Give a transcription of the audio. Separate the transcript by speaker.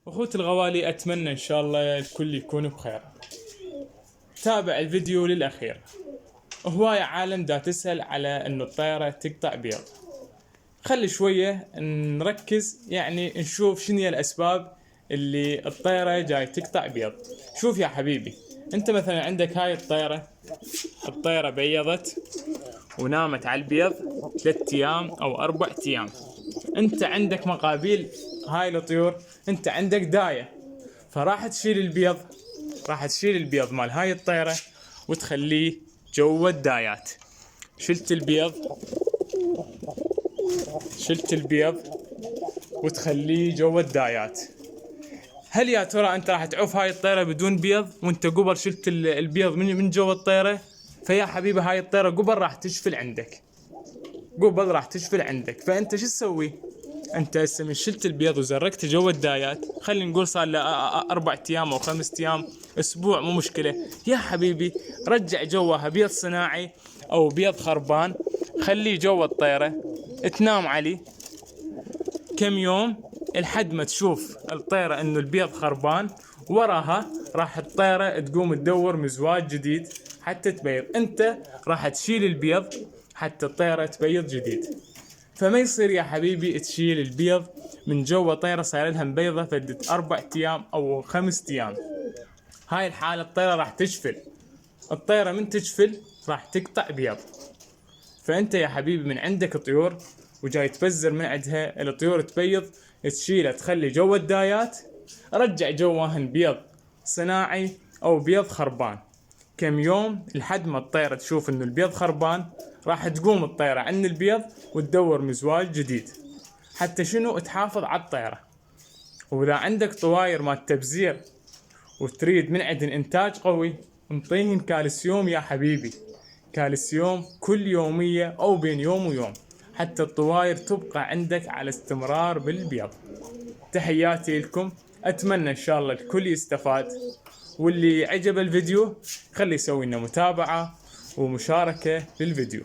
Speaker 1: أخوتي الغوالي، أتمنى إن شاء الله الكل يكون بخير. تابع الفيديو للأخير. هواية عالم دا تسأل على إنه الطيارة تقطع بيض. خلي شوية نركز، يعني نشوف شنو هي الأسباب اللي الطيارة جاي تقطع بيض. شوف يا حبيبي، أنت مثلا عندك هاي الطيارة بيضت ونامت على البيض 3 أيام أو 4 أيام. أنت عندك مقابيل هاي الطيور، أنت عندك داية، فراح تشيل البيض مال هاي الطيرة وتخليه جوا الدايات. شلت البيض وتخليه جوا الدايات. هل يا ترى انت راح تعوف هاي الطيرة بدون بيض وانت قبل شلت البيض من جوا الطيرة؟ فيا حبيبي هاي الطيرة قبل راح تشفل عندك. فانت شو تسوي؟ انت هسه من شلت البيض وزرقت جوا الدايات، خلينا نقول صار له 4 ايام او 5 ايام، اسبوع، مو مشكله يا حبيبي. رجع جواها بيض صناعي او بيض خربان، خليه جوا الطيره، تنام عليه كم يوم لحد ما تشوف الطيره انه البيض خربان. وراها راح الطيره تقوم تدور مزواج جديد حتى تبيض. انت راح تشيل البيض حتى الطيره تبيض جديد. فما يصير يا حبيبي تشيل البيض من جوا طيرة صاير لها مبيضة فدت 4 ايام او 5 ايام. هاي الحالة الطيرة راح تشفل. الطيرة من تشفل راح تقطع بيض. فانت يا حبيبي من عندك طيور وجاي تبزر من عندها الطيور تبيض، تشيلها تخلي جوا الدايات، رجع جواهن بيض صناعي او بيض خربان كم يوم لحد ما الطيرة تشوف انه البيض خربان. راح تقوم الطيرة عن البيض وتدور مزواج جديد حتى شنو تحافظ على الطيرة. واذا عندك طواير مال تبزير وتريد من عندن انتاج قوي، انطيهن كالسيوم يا حبيبي، كالسيوم كل يومية او بين يوم ويوم حتى الطواير تبقى عندك على استمرار بالبيض. تحياتي لكم، اتمنى ان شاء الله الكل يستفاد، واللي عجب الفيديو خلي يسوي لنا متابعة ومشاركة للفيديو.